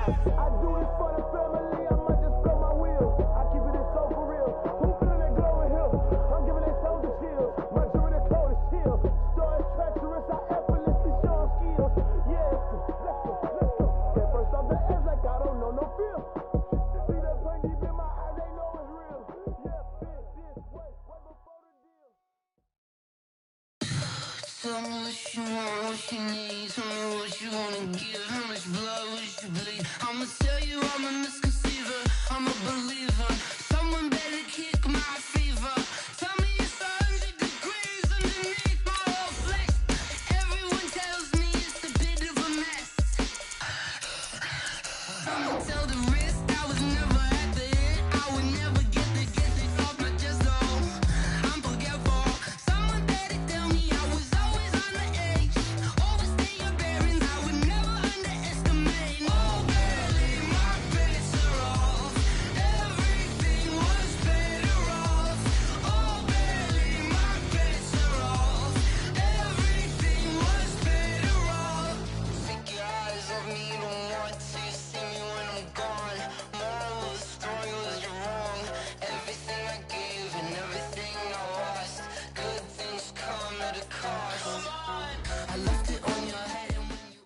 I do this for the family, I might just blow my wheel. I keep it so for real. Who feeling that glowing hill? I'm giving that soldier chills. My jury the cold is chill. Story treacherous, I effortlessly show them skills. Yeah, let's go. At first off the edge like I don't know no feel. See that pain deep in my eyes, they know it's real. Yeah, been this way, way before the deal. Tell me what you want, what you need. Tell me what you wanna give. How much blood would you bleed? I'ma tell you I'm a misconceiver. I'm a believer. Someone better kick my fever. Tell me it's 100 degrees underneath my whole flesh. Everyone tells me it's a bit of a mess. I'ma tell the risk I was never at the end. I would never get this off my chest though. I'm forgetful. Someone better tell me I was always on the edge. Overstay your bearings, I would never underestimate. Oh, barely my bets are off. Everything was better off. Oh, barely my bets are off. Everything was better off. Take your eyes off me, don't want to see me when I'm gone. Moral of the story was you're wrong. Everything I gave and everything I lost. Good things come at a cost. I left it on your head and when you...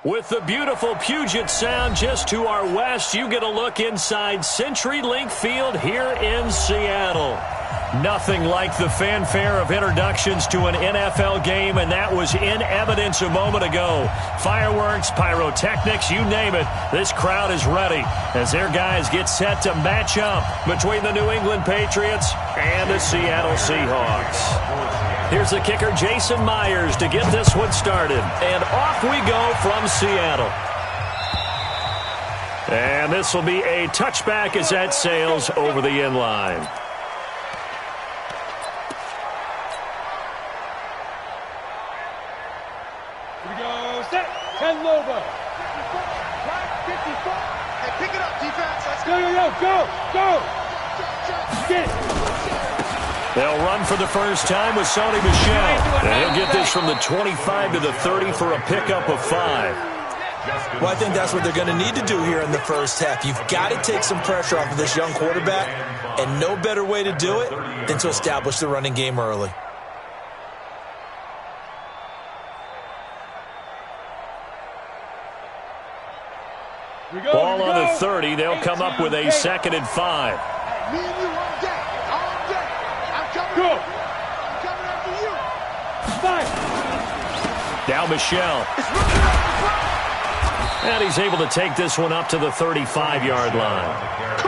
With the beautiful Puget Sound just to our west, you get a look inside CenturyLink Field here in Seattle. Nothing like the fanfare of introductions to an NFL game, and that was in evidence a moment ago. Fireworks, pyrotechnics, you name it. This crowd is ready as their guys get set to match up between the New England Patriots and the Seattle Seahawks. Here's the kicker, Jason Myers, to get this one started. And off we go from Seattle. And this will be a touchback as that sails over the end line. Here we go, set, 10 Lobo. 54. Hey, pick it up, defense. Let's go. Go. Get it. They'll run for the first time with Sony Michel. And he'll get this from the 25 to the 30 for a pickup of 5. Well, I think that's what they're going to need to do here in the first half. You've got to take some pressure off of this young quarterback, and no better way to do it than to establish the running game early. Ball on the 30. They'll come up with a 2nd and 5. Me and you all day. I'm coming. I'm coming after you. Five. Now Michel. And he's able to take this one up to the 35-yard line.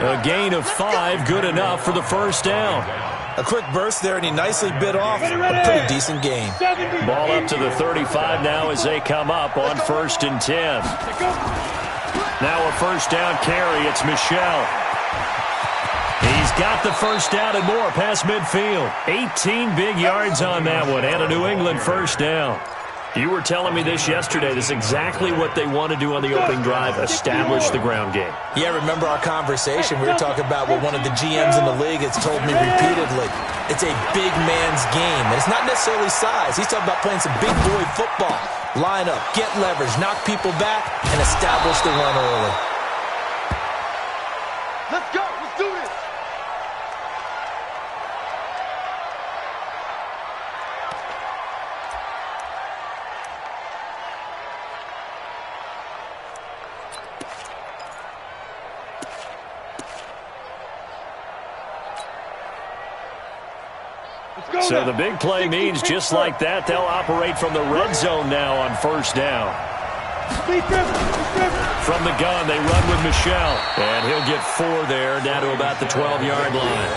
A gain of 5, good enough for the first down. A quick burst there, and he nicely bit off a pretty decent gain. Ball up to the 35 now as they come up on 1st and 10. Now a first down carry. It's Michel. He's got the first down and more past midfield. 18 big yards on that one and a New England first down. You were telling me this yesterday. This is exactly what they want to do on the opening drive, establish the ground game. Yeah, remember our conversation? We were talking about what one of the GMs in the league has told me repeatedly. It's a big man's game, and it's not necessarily size. He's talking about playing some big boy football. Line up, get leverage, knock people back, and establish the run early. Let's go. Let's do this. So the big play means just like that, they'll operate from the red zone now on first down. From the gun, they run with Michel. And he'll get 4 there, down to about the 12-yard line.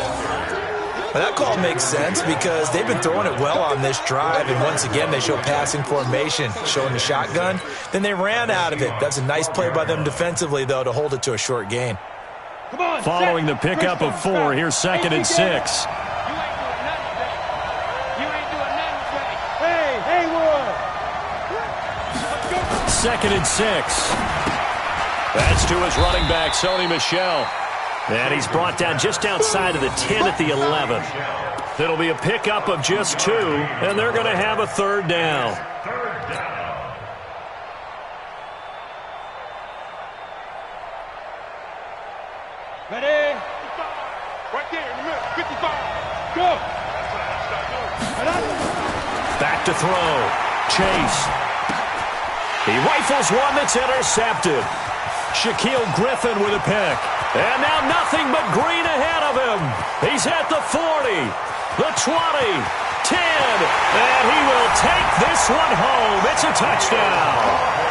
Well, that call makes sense because they've been throwing it well on this drive, and once again they show passing formation, showing the shotgun. Then they ran out of it. That's a nice play by them defensively, though, to hold it to a short gain. Following the pickup of 4, here's 2nd and 6. Second and 6. That's to his running back, Sony Michel. And he's brought down just outside of the 10 at the 11. It'll be a pickup of just 2, and they're going to have a 3rd down. Ready? Right there in the middle. 55. Go. Back to throw. Chase. He rifles one that's intercepted. Shaquille Griffin with a pick. And now nothing but green ahead of him. He's at the 40, the 20, 10, and he will take this one home. It's a touchdown.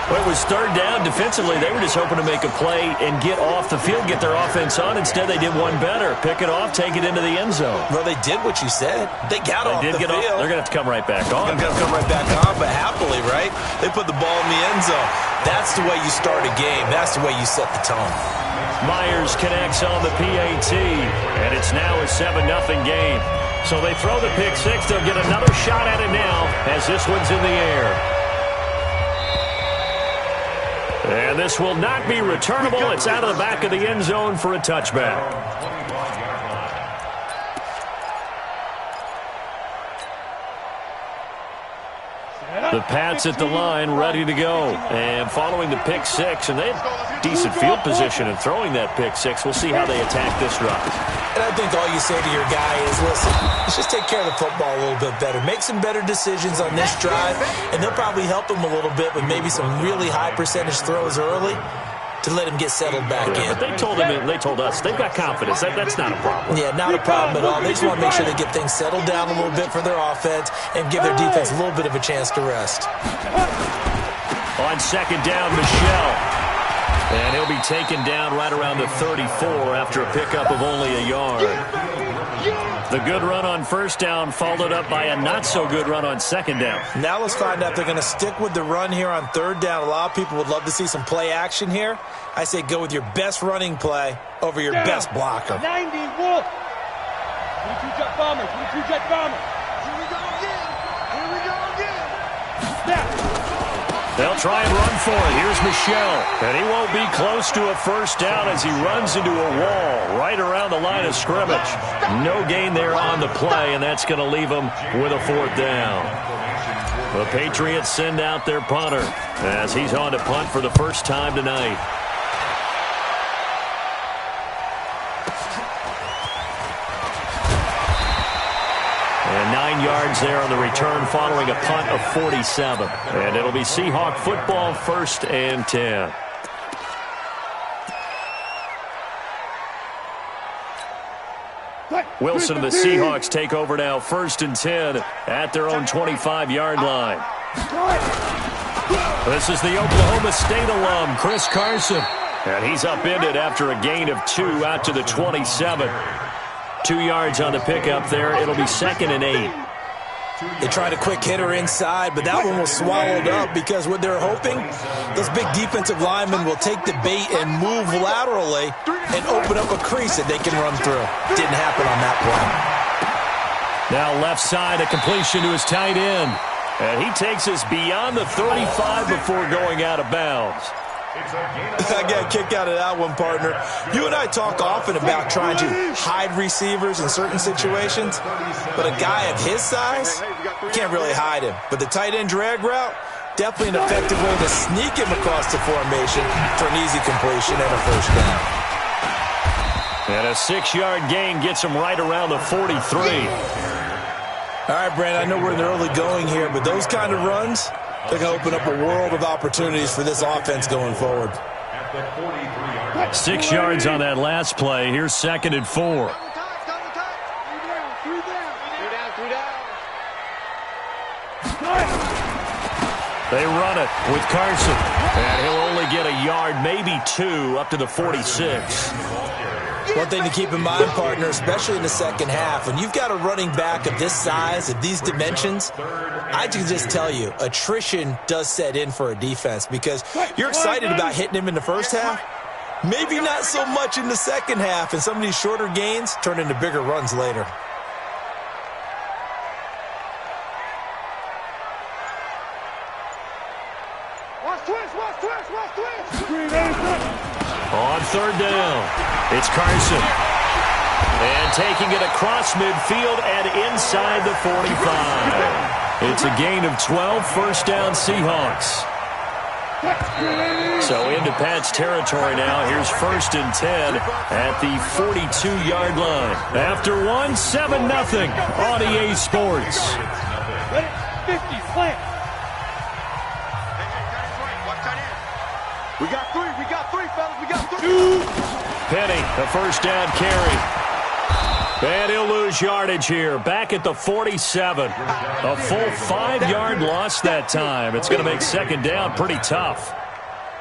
Well, it was third down. Defensively, they were just hoping to make a play and get off the field, get their offense on. Instead, they did one better. Pick it off, take it into the end zone. Well, they did what you said. They got off the field. They're going to have to come right back on. They're going to come right back on, but happily, right? They put the ball in the end zone. That's the way you start a game. That's the way you set the tone. Myers connects on the PAT, and it's now a 7-0 game. So they throw the pick six. They'll get another shot at it now as this one's in the air. And this will not be returnable. It's out of the back of the end zone for a touchback. The Pats at the line, ready to go. And following the pick six, and they have decent field position in throwing that pick six. We'll see how they attack this drive. And I think all you say to your guy is, listen, let's just take care of the football a little bit better. Make some better decisions on this drive, and they'll probably help him a little bit with maybe some really high percentage throws early to let him get settled back in. But they told us they've got confidence. That's not a problem. Yeah, not a problem at all. They just want to make sure they get things settled down a little bit for their offense and give their defense a little bit of a chance to rest. On second down, Michelle. And he'll be taken down right around the 34 after a pickup of only a yard. The good run on first down followed up by a not-so-good run on second down. Now let's find out if they're going to stick with the run here on third down. A lot of people would love to see some play action here. I say go with your best running play over your best blocker. 90, Wolf. 22-jet bomber, 22-jet bomber. Here we go again. Here we go again. Snap. They'll try and run for it. Here's Michelle. And he won't be close to a first down as he runs into a wall right around the line of scrimmage. No gain there on the play, and that's going to leave him with a fourth down. The Patriots send out their punter as he's on to punt for the first time tonight. And 9 yards there on the return following a punt of 47. And it'll be Seahawk football, 1st and 10. Wilson and the Seahawks take over now, 1st and 10 at their own 25-yard line. This is the Oklahoma State alum, Chris Carson. And he's upended after a gain of 2 out to the 27. 2 yards on the pickup there. It'll be 2nd and 8. They tried a quick hitter inside, but that one was swallowed up because what they're hoping, those big defensive linemen will take the bait and move laterally and open up a crease that they can run through. Didn't happen on that play. Now left side, a completion to his tight end. And he takes us beyond the 35 before going out of bounds. I got a kick out of that one, partner. You and I talk often about trying to hide receivers in certain situations, but a guy of his size, can't really hide him. But the tight end drag route, definitely an effective way to sneak him across the formation for an easy completion and a first down. And a 6-yard gain gets him right around the 43. All right, Brandon, I know we're in the early going here, but those kind of runs, they're going to open up a world of opportunities for this offense going forward. 6 yards on that last play. Here's 2nd and 4. They run it with Carson. And he'll only get a yard, maybe 2, up to the 46. One thing to keep in mind, partner, especially in the second half, when you've got a running back of this size, of these dimensions, I can just tell you, attrition does set in for a defense because you're excited about hitting him in the first half. Maybe not so much in the second half, and some of these shorter gains turn into bigger runs later. Watch twist, watch twist, watch twist. On third down, it's Carson. And taking it across midfield and inside the 45. It's a gain of 12, first down Seahawks. So into Pat's territory now. Here's 1st and 10 at the 42-yard line. After one, 7-0 on EA Sports. Ready? 50, plant. We got three, fellas. We got three. Penny, the first down carry. And he'll lose yardage here. Back at the 47. A full 5-yard loss that time. It's going to make 2nd down pretty tough.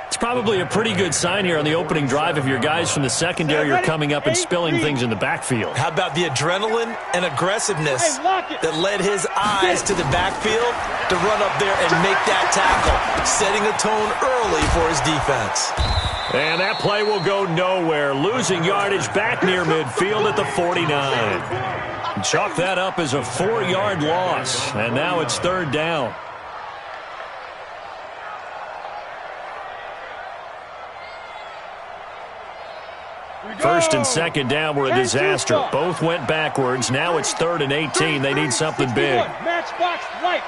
It's probably a pretty good sign here on the opening drive if your guys from the secondary are coming up and spilling things in the backfield. How about the adrenaline and aggressiveness that led his eyes to the backfield to run up there and make that tackle, setting a tone early for his defense. And that play will go nowhere, losing yardage back near midfield at the 49. Chalk that up as a 4-yard loss, and now it's 3rd down. First and 2nd down were a disaster. Both went backwards. Now it's 3rd and 18. They need something big. Matchbox lights.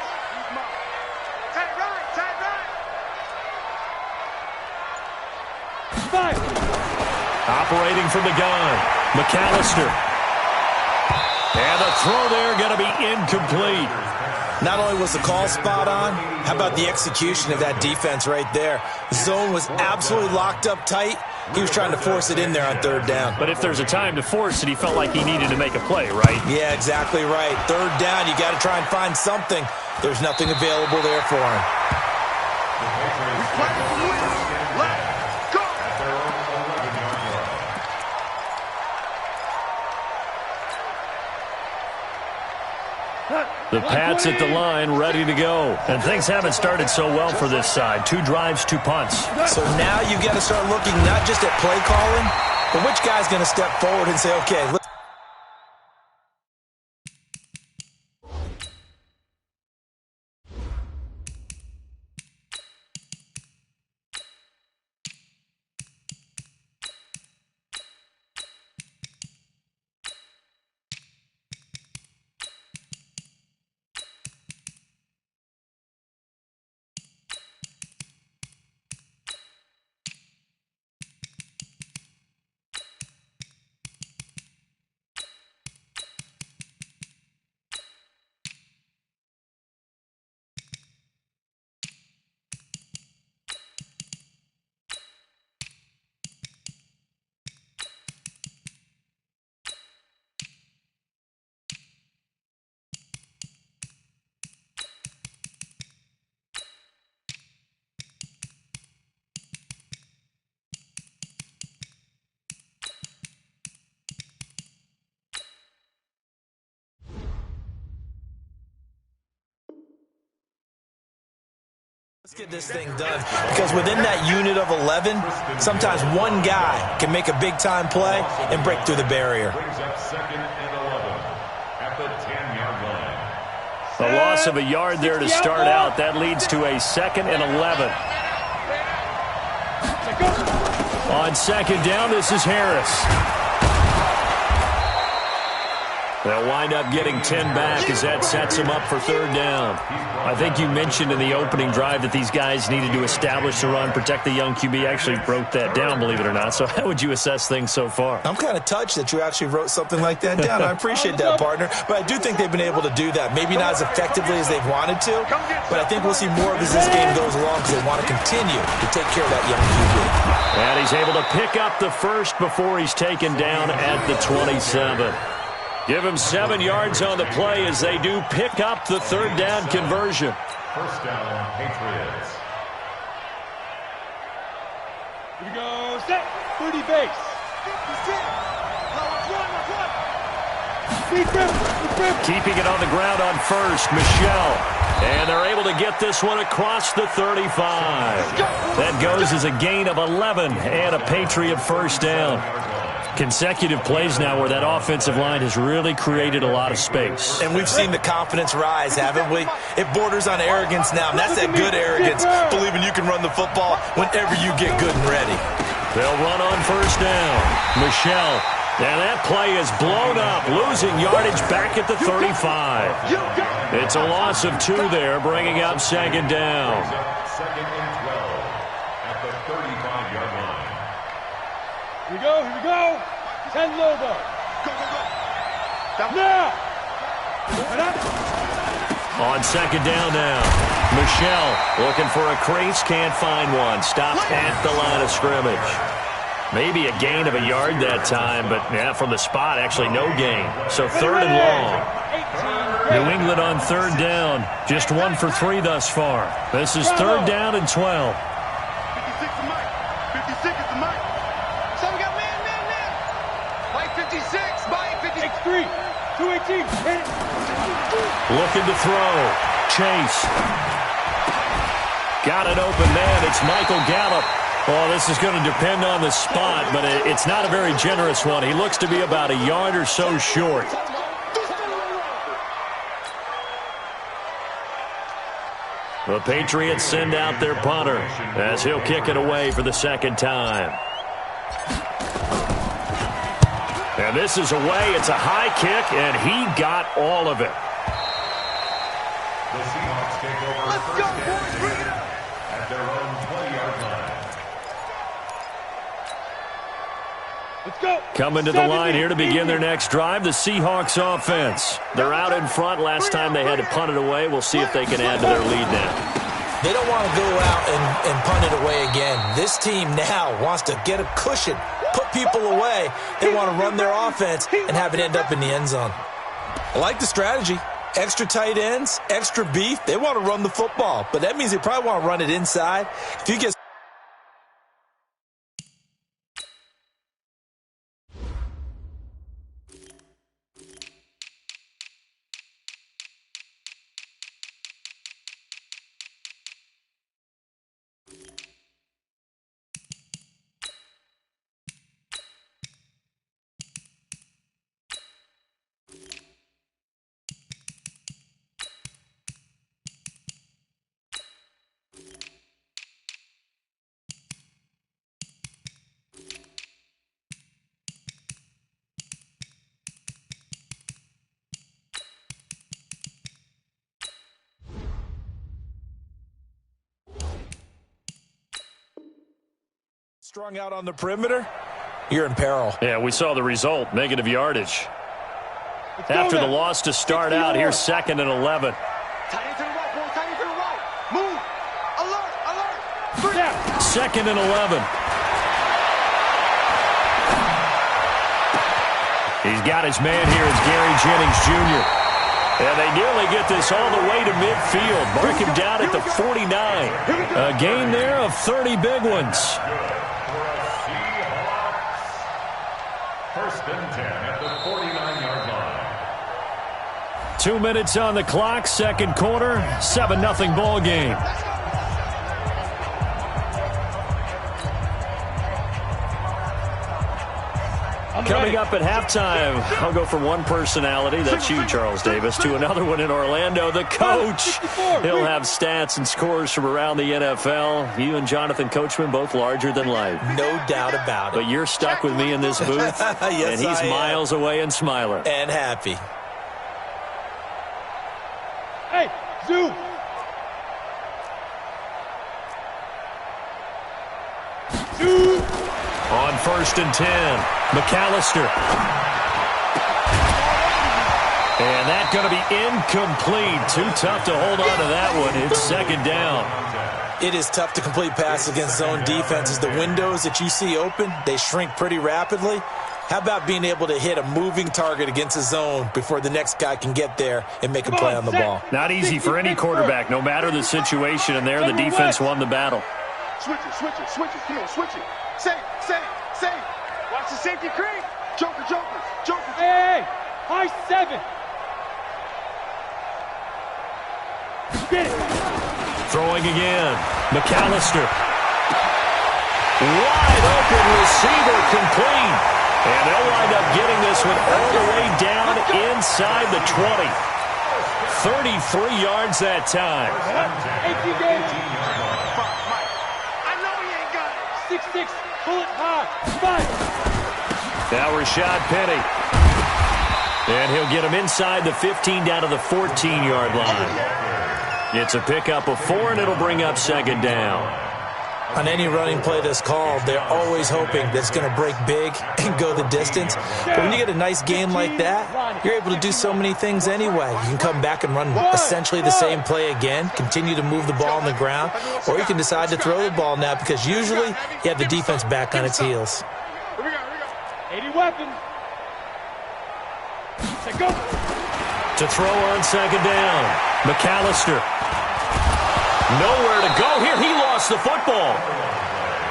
Operating from the gun, McAllister. And the throw there going to be incomplete. Not only was the call spot on, how about the execution of that defense right there? The zone was absolutely locked up tight. He was trying to force it in there on 3rd down. But if there's a time to force it, he felt like he needed to make a play, right? Yeah, exactly right. 3rd down, you got to try and find something. There's nothing available there for him. The Pats at the line, ready to go. And things haven't started so well for this side. 2 drives, 2 punts. So now you've got to start looking not just at play calling, but which guy's going to step forward and say, okay, let's... Let's get this thing done, because within that unit of 11, sometimes one guy can make a big-time play and break through the barrier. A loss of a yard there to start out. That leads to a 2nd and 11. On 2nd down, this is Harris. They'll wind up getting 10 back as that sets them up for 3rd down. I think you mentioned in the opening drive that these guys needed to establish the run, protect the young QB. Actually wrote that down, believe it or not. So how would you assess things so far? I'm kind of touched that you actually wrote something like that down. I appreciate that, partner. But I do think they've been able to do that. Maybe not as effectively as they've wanted to, but I think we'll see more of as this game goes along because they want to continue to take care of that young QB. And he's able to pick up the first before he's taken down at the 27. Give him 7 yards on the play as they do pick up the 3rd down conversion. First down, Patriots. Here we go, set, 30 base. Keeping it on the ground on first, Michelle. And they're able to get this one across the 35. That goes as a gain of 11 and a Patriot first down. Consecutive plays now where that offensive line has really created a lot of space. And we've seen the confidence rise, haven't we? It borders on arrogance now, and that's that good arrogance, believing you can run the football whenever you get good and ready. They'll run on first down. Michelle. And that play is blown up, losing yardage back at the 35. It's a loss of 2 there, bringing up 2nd down. at the 35-yard line. Here we go, here we go. 10 Lobo. Go, go, go. Now. Right up. On second down now. Michelle looking for a crease, can't find one. Stopped at the line of scrimmage. Maybe a gain of a yard that time, but yeah, from the spot, actually no gain. So third and long. New England on third down. Just 1 for 3 thus far. This is third down and 12. 56 is Mike. 56 is the Mike. So we got man. Mike 56. Mike 56. X3. 218. Hit it. Looking to throw. Chase. Got an open man. It's Michael Gallup. Well, this is going to depend on the spot, but it's not a very generous one. He looks to be about a yard or so short. The Patriots send out their punter as he'll kick it away for the second time. And this is away. It's a high kick, and he got all of it. The Seahawks take over first and 10 at their own 20-yard line. Let's go. Coming to the line here to begin their next drive, the Seahawks offense. They're out in front. Last time they had to punt it away. We'll see if they can add to their lead now. They don't want to go out and punt it away again. This team now wants to get a cushion, put people away. They want to run their offense and have it end up in the end zone. I like the strategy. Extra tight ends, extra beef. They want to run the football, but that means they probably want to run it inside. If you get strung out on the perimeter, you're in peril. Yeah, we saw the result, negative yardage. After the loss to start out, here's second and 11. Tight end to the right, boy. Tight end to the right. Move. Alert. Second and 11. He's got his man here. It's Gary Jennings Jr. And they nearly get this all the way to midfield. Mark him down at the 49. A gain there of 30 big ones. First and 10 at the 49-yard line. 2 minutes on the clock, second quarter, 7-0 ball game. Coming up at halftime, I'll go from one personality, that's you, Charles Davis, to another one in Orlando, the coach. He'll have stats and scores from around the NFL. You and Jonathan Coachman, both larger than life. No doubt about it. But you're stuck with me in this booth, Yes, and he's miles away and smiling. And happy. Hey, zoom. Zoom. On first and 10, McAllister. And that's going to be incomplete. Too tough to hold on to that one. It's second down. It is tough to complete passes against zone defenses. The windows that you see open, they shrink pretty rapidly. How about being able to hit a moving target against a zone before the next guy can get there and make a play on the ball? Not easy for any quarterback, no matter the situation. And there, the defense won the battle. Switch it. Come on, switch it. Save. Watch the safety creep. Joker. Hey, high 7. Get it. Throwing again. McAllister. Wide open receiver complete. And they'll wind up getting this one all the way down inside the 20. 33 yards that time. 18 games. Mike. I know he ain't got it. 6'6", bullet high. 5. Now Rashad Penny. And he'll get him inside the 15 down to the 14-yard line. It's a pickup of 4, and it'll bring up second down. On any running play that's called, they're always hoping that it's going to break big and go the distance. But when you get a nice game like that, you're able to do so many things anyway. You can come back and run essentially the same play again, continue to move the ball on the ground, or you can decide to throw the ball now because usually you have the defense back on its heels. 80 weapons. Say go. To throw on second down. McAllister. Nowhere to go here. He lost the football.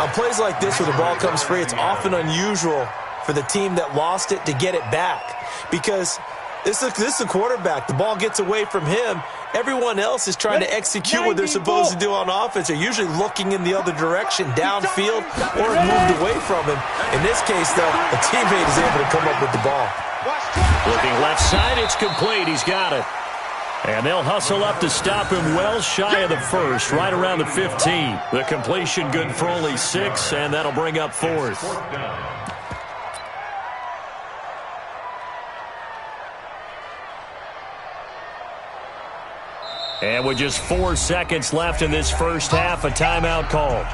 On plays like this where the ball comes free, it's often unusual for the team that lost it to get it back because this is the quarterback. The ball gets away from him. Everyone else is trying to execute what they're supposed to do on offense. They're usually looking in the other direction, downfield, or moved away from him. In this case, though, a teammate is able to come up with the ball. Looking left side, it's complete. He's got it. And they'll hustle up to stop him well shy of the first, right around the 15. The completion good for only 6, and that'll bring up 4th. And with just 4 seconds left in this first half, a timeout called.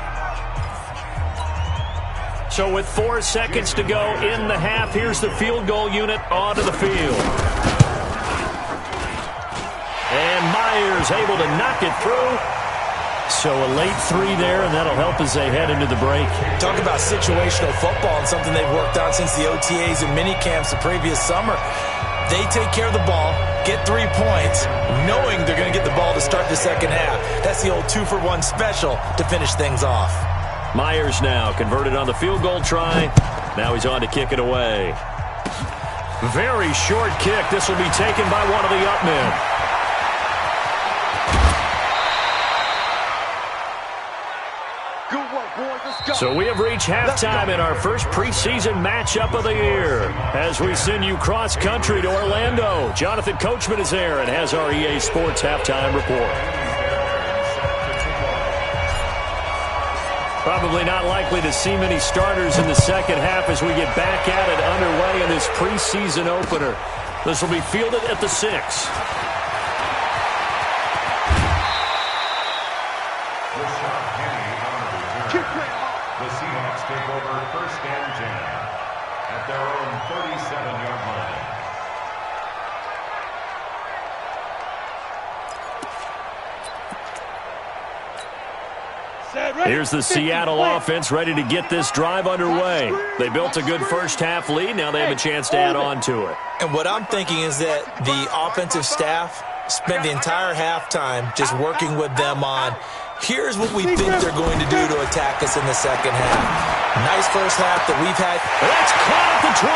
So with 4 seconds to go in the half, here's the field goal unit onto the field. And Myers able to knock it through. So a late 3 there, and that'll help as they head into the break. Talk about situational football and something they've worked on since the OTAs and mini camps the previous summer. They take care of the ball, get 3 points, knowing they're going to get the ball to start the second half. That's the old 2-for-1 special to finish things off. Myers now converted on the field goal try. Now he's on to kick it away. Very short kick. This will be taken by one of the up men. So we have reached halftime in our first preseason matchup of the year. As we send you cross-country to Orlando, Jonathan Coachman is there and has our EA Sports halftime report. Probably not likely to see many starters in the second half as we get back at it underway in this preseason opener. This will be fielded at the 6. The Seahawks take over 1st and 10 at their own 37-yard line. Here's the Seattle offense ready to get this drive underway. They built a good first-half lead. Now they have a chance to add on to it. And what I'm thinking is that the offensive staff spent the entire halftime just working with them on here's what we think they're going to do to attack us in the second half. Nice first half that we've had. That's caught at the 25.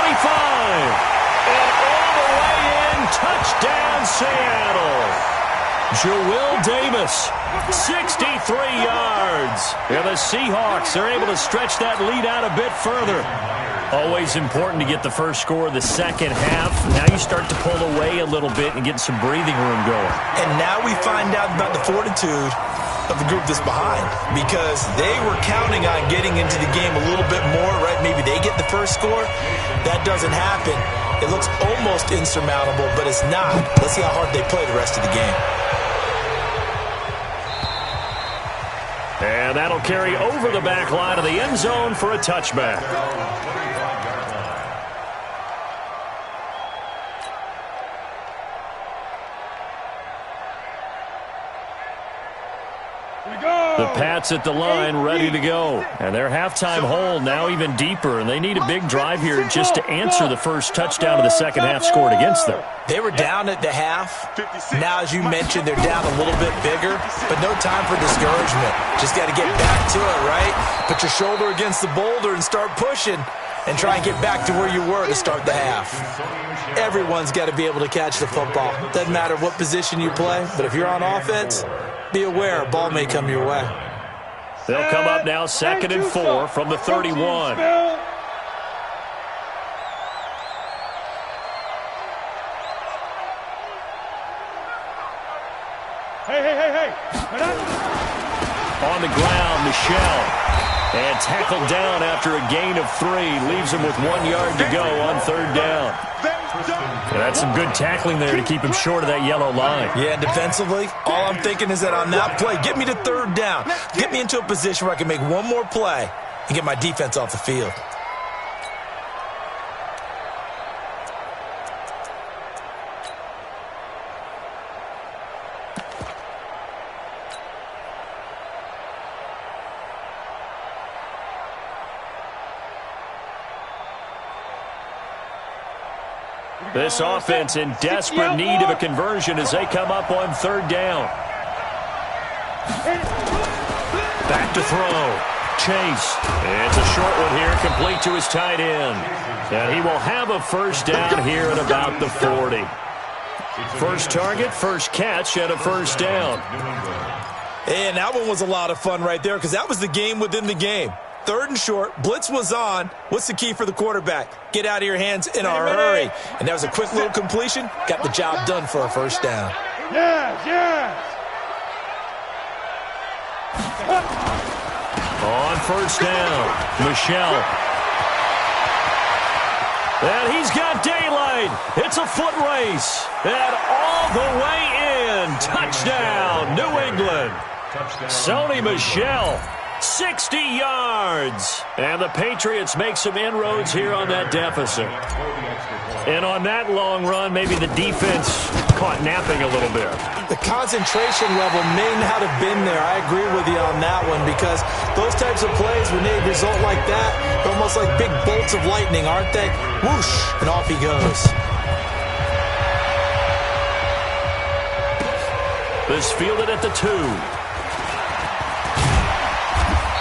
And all the way in, touchdown Seattle. Joel Davis, 63 yards. And the Seahawks are able to stretch that lead out a bit further. Always important to get the first score of the second half. Now you start to pull away a little bit and get some breathing room going. And now we find out about the fortitude of the group that's behind because they were counting on getting into the game a little bit more, right? Maybe they get the first score. That doesn't happen. It looks almost insurmountable, but it's not. Let's see how hard they play the rest of the game. And that'll carry over the back line of the end zone for a touchback. The Pats at the line ready to go. And their halftime hole now even deeper. And they need a big drive here just to answer the first touchdown of the second half scored against them. They were down at the half. Now, as you mentioned, they're down a little bit bigger. But no time for discouragement. Just got to get back to it, right? Put your shoulder against the boulder and start pushing. And try and get back to where you were to start the half. Everyone's got to be able to catch the football. Doesn't matter what position you play. But if you're on offense, be aware a ball may come your way. They'll come up now 2nd and 4 from the 31. Hey. On the ground, Michelle. And tackled down after a gain of 3. Leaves him with 1 yard to go on 3rd down. And that's some good tackling there to keep him short of that yellow line. Yeah, defensively, all I'm thinking is that on that play, get me to third down. Get me into a position where I can make one more play and get my defense off the field. This offense in desperate need of a conversion as they come up on third down. Back to throw. Chase. It's a short one here, complete to his tight end. And he will have a first down here at about the 40. First target, first catch, and a first down. And that one was a lot of fun right there because that was the game within the game. Third and short, blitz was on. What's the key for the quarterback? Get out of your hands in a hurry. And that was a quick little completion. Got the job done for a first down. Yes. On first down, Michelle. And he's got daylight. It's a foot race. And all the way in. Touchdown, New England. Sony Michel. 60 yards. And the Patriots make some inroads here on that deficit. And on that long run, maybe the defense caught napping a little bit. The concentration level may not have been there. I agree with you on that one because those types of plays, when they result like that, they're almost like big bolts of lightning, aren't they? Whoosh, and off he goes. This fielded at the 2.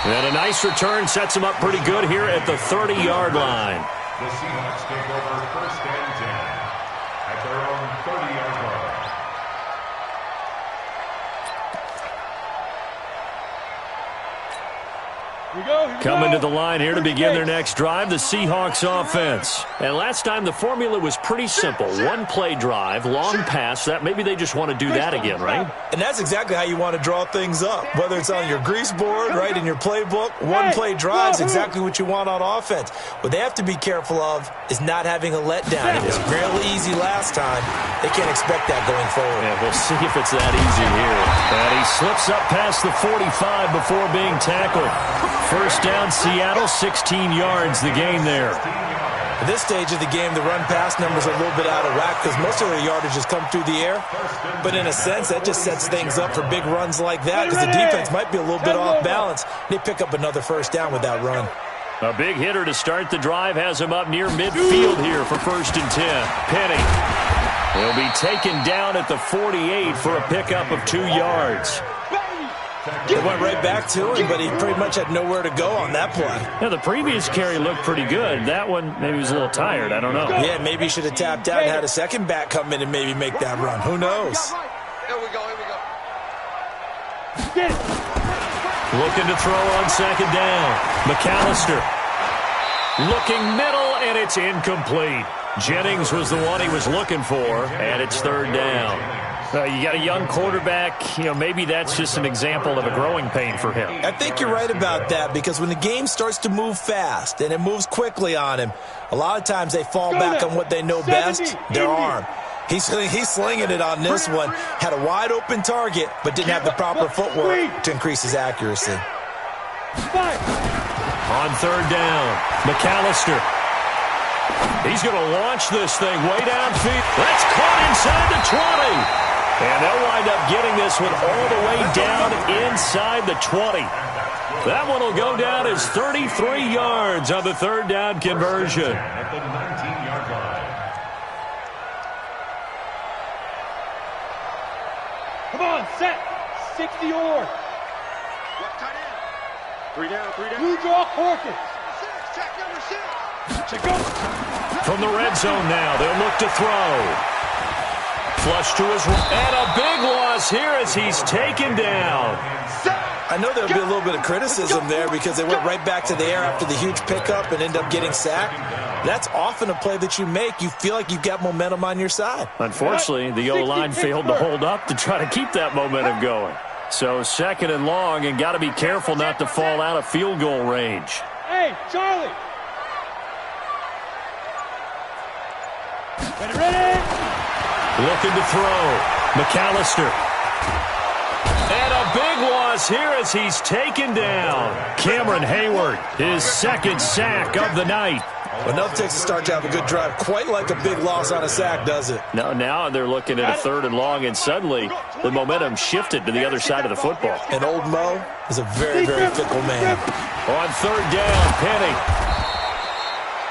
And a nice return sets him up pretty good here at the 30-yard line. The Seahawks take over first and 10 at their own 30-yard line. Coming to the line here to begin their next drive, the Seahawks offense. And last time the formula was pretty simple. One play drive, long pass. That maybe they just want to do that again, right? And that's exactly how you want to draw things up. Whether it's on your grease board, right, in your playbook, one play drive is exactly what you want on offense. What they have to be careful of is not having a letdown. It was real easy last time. They can't expect that going forward. Yeah, we'll see if it's that easy here. And he slips up past the 45 before being tackled. First down, Seattle, 16 yards, the gain there. At this stage of the game, the run-pass numbers are a little bit out of whack because most of their yardage has come through the air. But in a sense, that just sets things up for big runs like that because the defense might be a little bit off balance. They pick up another first down with that run. A big hitter to start the drive has him up near midfield here for first and 10. Penny. He'll be taken down at the 48 for a pickup of 2 yards. It went right back to him, but he pretty much had nowhere to go on that play. Yeah, the previous carry looked pretty good. That one, maybe he was a little tired. I don't know. Yeah, maybe he should have tapped out and had a second back come in and maybe make that run. Who knows? Here we go. Looking to throw on second down. McAllister. Looking middle, and it's incomplete. Jennings was the one he was looking for, and it's third down. You got a young quarterback, maybe that's just an example of a growing pain for him. I think you're right about that because when the game starts to move fast and it moves quickly on him, a lot of times they fall back on what they know best, their arm. He's slinging it on this one. Had a wide open target, but didn't have the proper footwork to increase his accuracy. On third down, McAllister. He's going to launch this thing way downfield. That's caught inside the 20. And they'll wind up getting this one all the way down inside the 20. That one will go down as 33 yards on the third down conversion. At the 19-yard line. Come on, set. 60 or. Tight end. 3 down. Blue draw Hawkins. Check number 6. Check go. From the red zone now, they'll look to throw. Flush to his right. And a big loss here as he's taken down. I know there'll be a little bit of criticism there because they went right back to the air after the huge pickup and end up getting sacked. That's often a play that you make. You feel like you've got momentum on your side. Unfortunately, the O-line failed to hold up to try to keep that momentum going. So second and long, and got to be careful not to fall out of field goal range. Hey, Charlie. Ready. Looking to throw. McAllister. And a big loss here as he's taken down. Cameron Hayward, his second sack of the night. Well, enough takes to start to have a good drive. Quite like a big loss on a sack, does it? Now they're looking at a 3rd and long, and suddenly the momentum shifted to the other side of the football. And old Mo is a very, very fickle man. On 3rd down, Penny.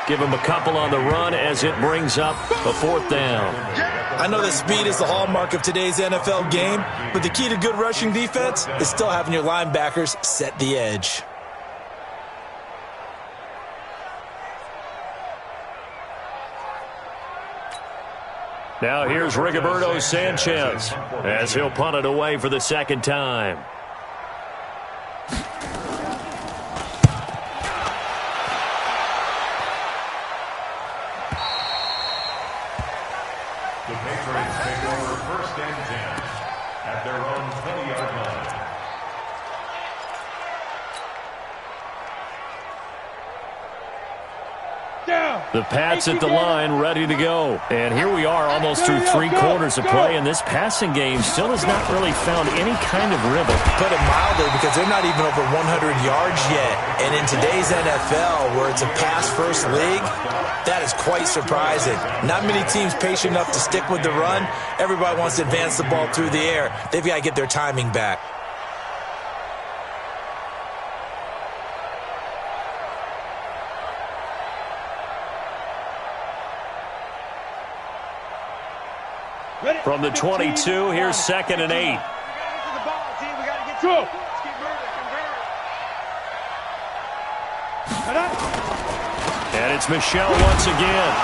Give him a couple on the run as it brings up a 4th down. I know that speed is the hallmark of today's NFL game, but the key to good rushing defense is still having your linebackers set the edge. Now here's Rigoberto Sanchez as he'll punt it away for the 2nd time. The Patriots take over 1st and 10 at their own 20-yard line. The Pats at the line, ready to go. And here we are almost through 3 quarters of play, and this passing game still has not really found any kind of rhythm. Put it mildly, because they're not even over 100 yards yet. And in today's NFL, where it's a pass-first league, that is quite surprising. Not many teams patient enough to stick with the run. Everybody wants to advance the ball through the air. They've got to get their timing back. From the 22, here's 2nd and 8. Go. And it's Michel once again.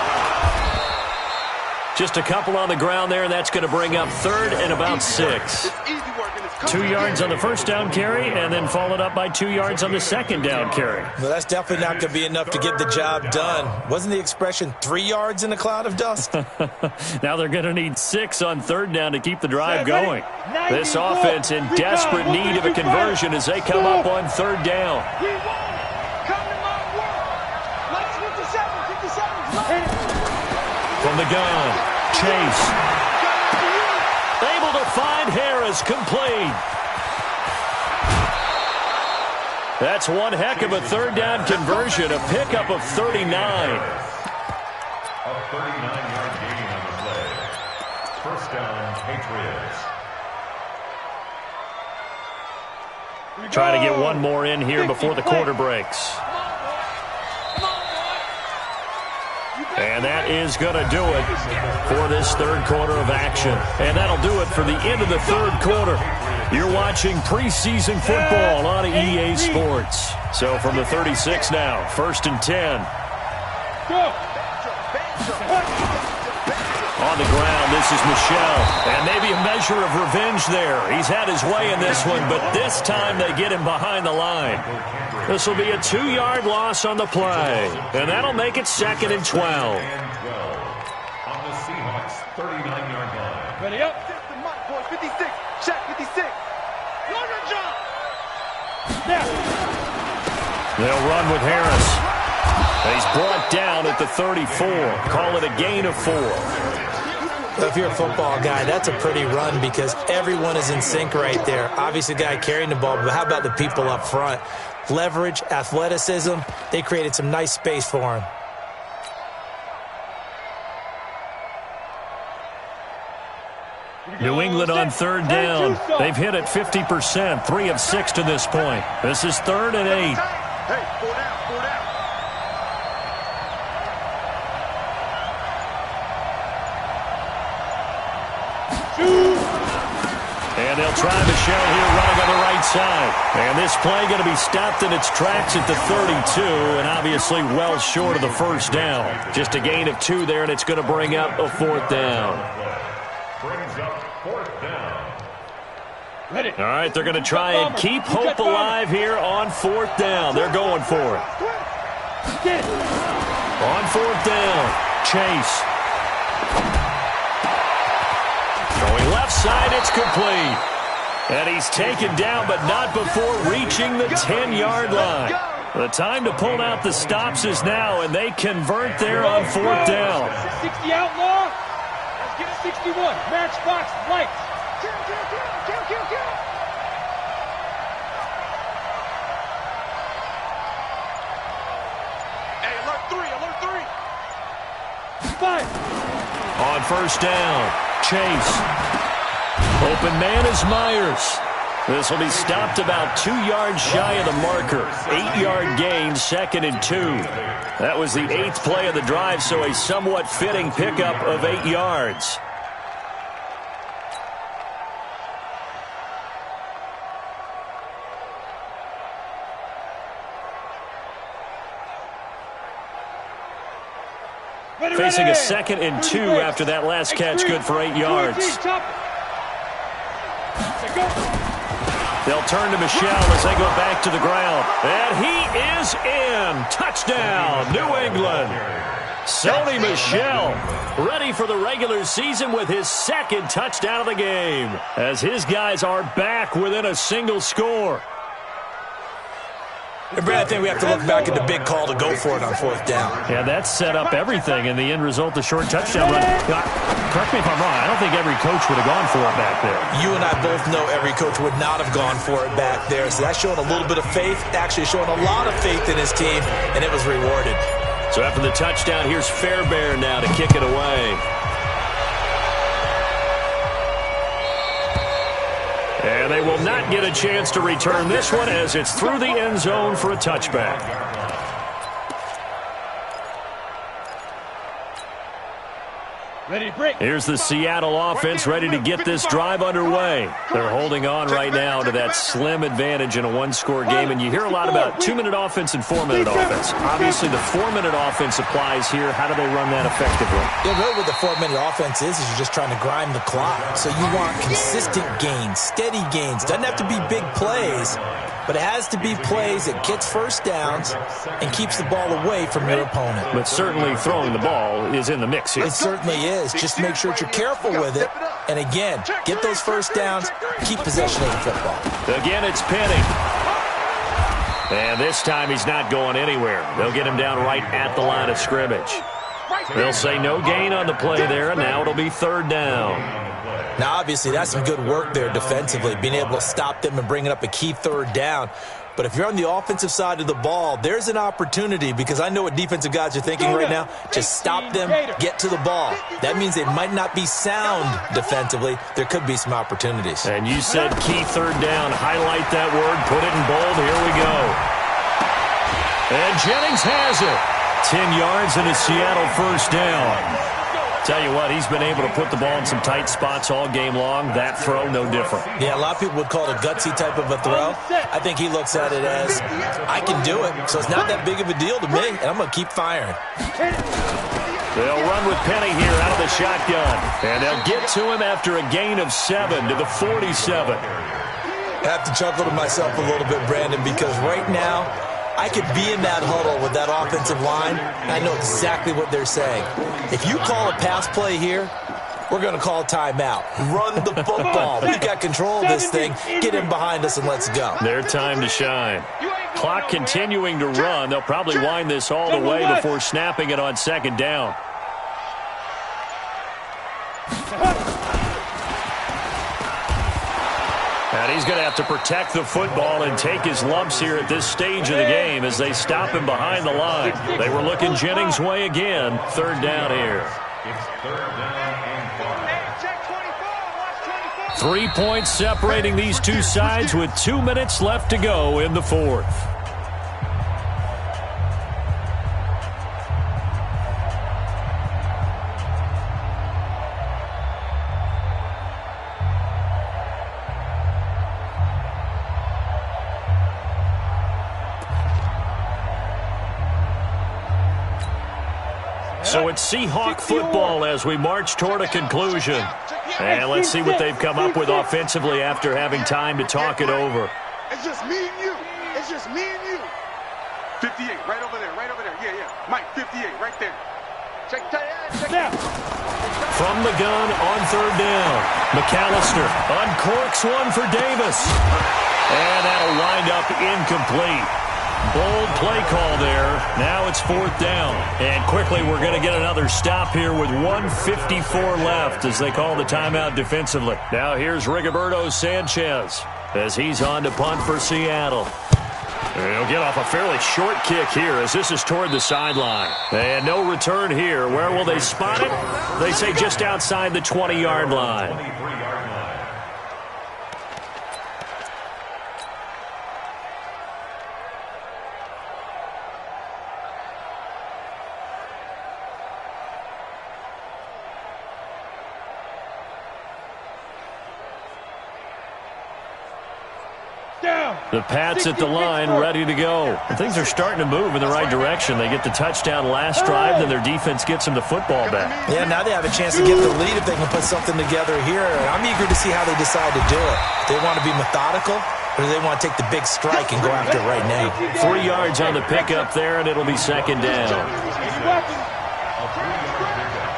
Just a couple on the ground there, and that's going to bring up 3rd and about 6. 2 yards on the 1st down carry, and then followed up by 2 yards on the 2nd down carry. Well, that's definitely not going to be enough to get the job done. Wasn't the expression 3 yards in a cloud of dust? Now they're going to need 6 on 3rd down to keep the drive going. This offense in desperate need of a conversion as they come up on 3rd down. From the gun, Chase. Able to find Harris, complete. That's one heck of a 3rd down conversion, a pickup of 39. A 39-yard gain on the play. 1st down, Patriots. Trying to get one more in here before the quarter breaks. And that is going to do it for this 3rd quarter of action. And that'll do it for the end of the 3rd quarter. You're watching preseason football on EA Sports. So from the 36 now, 1st and 10. On the ground, this is Michel. And maybe a measure of revenge there. He's had his way in this one, but this time they get him behind the line. This will be a 2-yard loss on the play. And that'll make it 2nd and 12. On the Seahawks' 39-yard line. Ready up. 56. Check 56. They'll run with Harris. He's brought down at the 34. Call it a gain of 4. If you're a football guy, that's a pretty run because everyone is in sync right there. Obviously, the guy carrying the ball, but how about the people up front? Leverage, athleticism, they created some nice space for him. New England on 3rd down. They've hit it 50%, 3 of 6 to this point. This is 3rd and 8. Hey, 4 down, 4 down. And they'll try Michel here running on the right side. And this play going to be stopped in its tracks at the 32, and obviously well short of the 1st down. Just a gain of 2 there, and it's going to bring up a 4th down. Brings up 4th down. Ready. All right, they're going to try and keep hope alive here on 4th down. They're going for it. On 4th down, Chase. Going left side, it's complete. And he's taken down, but not before reaching the 10-yard line. The time to pull out the stops is now, and they convert there on 4th down. 60 outlaw. Let's get a 61. Matchbox lights. Kill. Hey, alert 3. Fire. On 1st down, Chase. Open man is Myers. This will be stopped about 2 yards shy of the marker. 8-yard gain, 2nd and 2. That was the 8th play of the drive, so a somewhat fitting pickup of 8 yards. Facing a 2nd and 2 after that last catch, good for 8 yards. They'll turn to Michel as they go back to the ground. And he is in. Touchdown, New England. Sony Michel ready for the regular season with his 2nd touchdown of the game, as his guys are back within a single score. And Brad, I think we have to look back at the big call to go for it on 4th down. Yeah, that set up everything, and the end result, the short touchdown run. Correct me if I'm wrong, I don't think every coach would have gone for it back there. You and I both know every coach would not have gone for it back there. So that's showing a little bit of faith, actually showing a lot of faith in his team, and it was rewarded. So after the touchdown, here's Fairbairn now to kick it away. And they will not get a chance to return this one as it's through the end zone for a touchback. Ready to break. Here's the Seattle offense ready to get this drive underway. They're holding on right now to that slim advantage in a one-score game, and you hear a lot about 2-minute offense and 4-minute offense. Obviously, the 4-minute offense applies here. How do they run that effectively? Yeah, really what the 4-minute offense is you're just trying to grind the clock. So you want consistent gains, steady gains. Doesn't have to be big plays, but it has to be plays that gets first downs and keeps the ball away from your opponent. But certainly throwing the ball is in the mix here. It certainly is. Just make sure that you're careful with it. And again, get those first downs, keep possession of the football. Again, it's Penny. And this time he's not going anywhere. They'll get him down right at the line of scrimmage. They'll say no gain on the play there, and now it'll be 3rd down. Now, obviously, that's some good work there defensively, being able to stop them and bringing up a key 3rd down. But if you're on the offensive side of the ball, there's an opportunity, because I know what defensive guys are thinking right now. Just stop them, get to the ball. That means they might not be sound defensively. There could be some opportunities. And you said key 3rd down. Highlight that word. Put it in bold. Here we go. And Jennings has it. 10 yards and a Seattle 1st down. Tell you what, he's been able to put the ball in some tight spots all game long. That throw, no different. Yeah, a lot of people would call it a gutsy type of a throw. I think he looks at it as, I can do it, so it's not that big of a deal to me, and I'm going to keep firing. They'll run with Penny here out of the shotgun. And they'll get to him after a gain of 7 to the 47. I have to chuckle to myself a little bit, Brandon, because right now, I could be in that huddle with that offensive line, and I know exactly what they're saying. If you call a pass play here, we're going to call timeout. Run the football. We got control of this thing. Get him behind us and let's go. Their time to shine. Clock continuing to run. They'll probably wind this all the way before snapping it on 2nd down. And he's going to have to protect the football and take his lumps here at this stage of the game as they stop him behind the line. They were looking Jennings' way again. 3rd down here. It's 3rd down and 5. 3 points separating these two sides with 2 minutes left to go in the 4th. So it's Seahawk football as we march toward a conclusion. And let's see what they've come up with offensively after having time to talk it over. It's just me and you. It's just me and you. 58, right over there, right over there. Yeah, yeah. Mike, 58, right there. Check that. From the gun on 3rd down. McAllister uncorks one for Davis. And that'll wind up incomplete. Bold play call there. Now it's 4th down. And quickly we're going to get another stop here with 1:54 left as they call the timeout defensively. Now here's Rigoberto Sanchez as he's on to punt for Seattle. He'll get off a fairly short kick here as this is toward the sideline. And no return here. Where will they spot it? They say just outside the 20-yard line. The Pats at the line, ready to go. And things are starting to move in the right direction. They get the touchdown last drive, then their defense gets them the football back. Yeah, now they have a chance to get the lead if they can put something together here. I'm eager to see how they decide to do it. Do they want to be methodical, or do they want to take the big strike and go after it right now? 3 yards on the pickup there, and it'll be 2nd down. A 3-yard pickup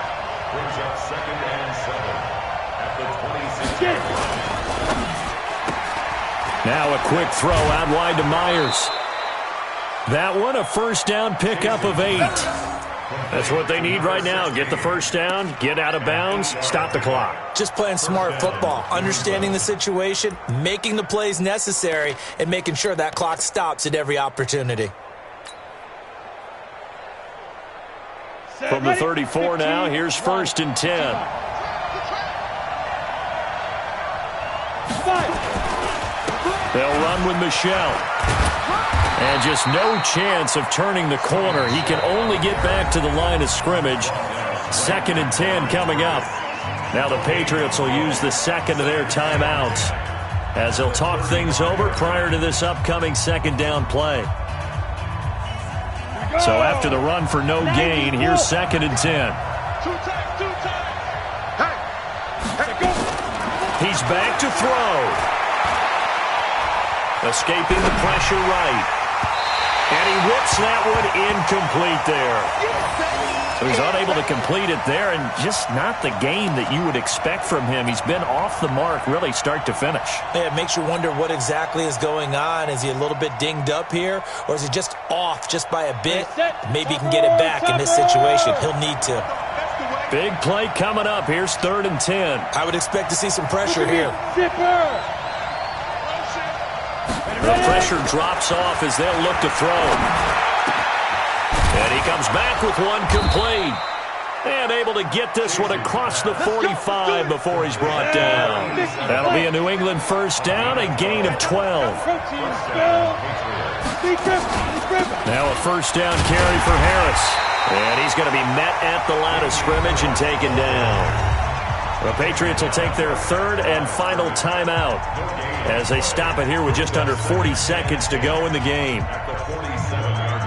brings up 2nd and 7 at the 26-yard line. Now a quick throw out wide to Myers. That one, a 1st down pickup of 8. That's what they need right now. Get the 1st down, get out of bounds, stop the clock. Just playing smart football, understanding the situation, making the plays necessary, and making sure that clock stops at every opportunity. From the 34 now, here's 1st and 10. They'll run with Michelle. And just no chance of turning the corner. He can only get back to the line of scrimmage. 2nd and 10 coming up. Now the Patriots will use the second of their timeouts as they'll talk things over prior to this upcoming 2nd down play. So after the run for no gain, here's 2nd and 10. He's back to throw. Escaping the pressure right. And he whips that one incomplete there. So he's unable to complete it there, and just not the game that you would expect from him. He's been off the mark really start to finish. Yeah, it makes you wonder what exactly is going on. Is he a little bit dinged up here, or is he just off just by a bit? Maybe he can get it back in this situation. He'll need to. Big play coming up. Here's 3rd and 10. I would expect to see some pressure here. The pressure drops off as they'll look to throw. And he comes back with one complete. And able to get this one across the 45 before he's brought down. That'll be a New England 1st down, a gain of 12. Now a 1st down carry for Harris. And he's going to be met at the line of scrimmage and taken down. The Patriots will take their 3rd and final timeout as they stop it here with just under 40 seconds to go in the game. At the 47-yard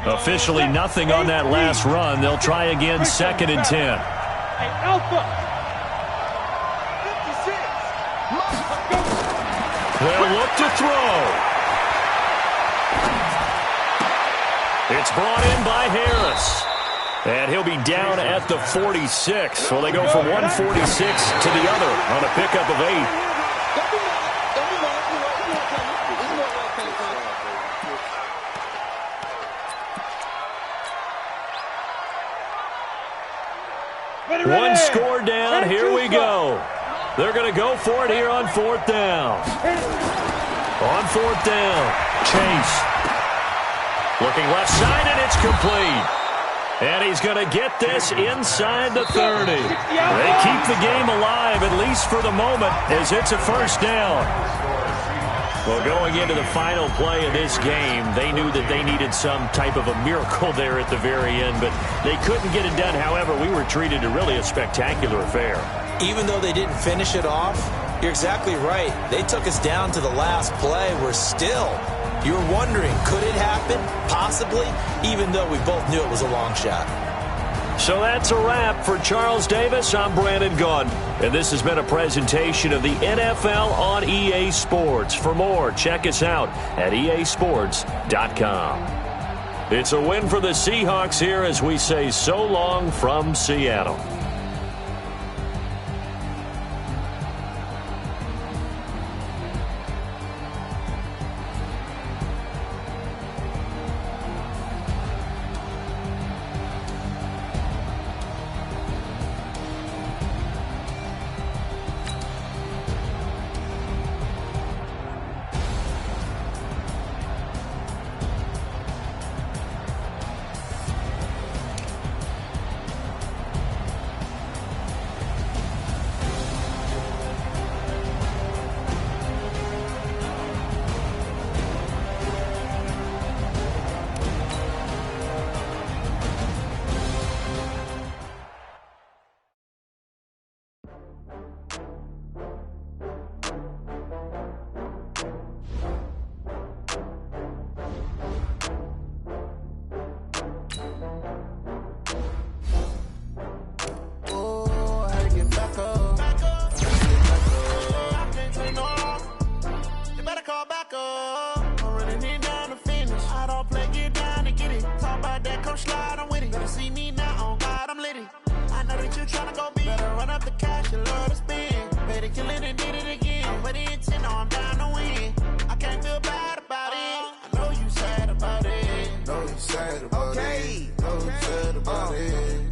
line. Officially nothing on that last run. They'll try again 2nd and 10. They'll look to throw. It's brought in by Harris. And he'll be down at the 46. Well, they go from 146 to the other on a pickup of 8. One score down. Here we go. They're going to go for it here on 4th down. On 4th down, Chase. Looking left side, and it's complete. And he's going to get this inside the 30. They keep the game alive, at least for the moment, as it's a 1st down. Well, going into the final play of this game, they knew that they needed some type of a miracle there at the very end, but they couldn't get it done. However, we were treated to really a spectacular affair. Even though they didn't finish it off, you're exactly right. They took us down to the last play. We're still... You were wondering, could it happen? Possibly, even though we both knew it was a long shot. So that's a wrap for Charles Davis. I'm Brandon Gaudin, and this has been a presentation of the NFL on EA Sports. For more, check us out at easports.com. It's a win for the Seahawks here as we say so long from Seattle.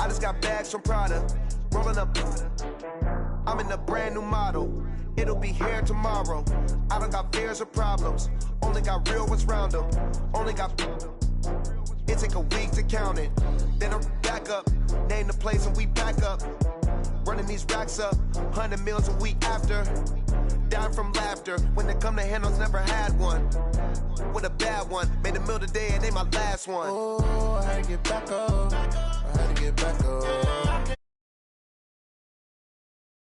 just got bags from Prada. Rolling up. I'm in a brand new model. It'll be here tomorrow. I don't got fears or problems. Only got real ones round them. Only got. It take a week to count it. Then I'm back up. Name the place and we back up. Running these racks up. 100 meals a week after. Down from laughter. When they come to handles, never had one. With a bad one. Made a meal today and they my last one. Oh, I had to get back up. I had to get back up.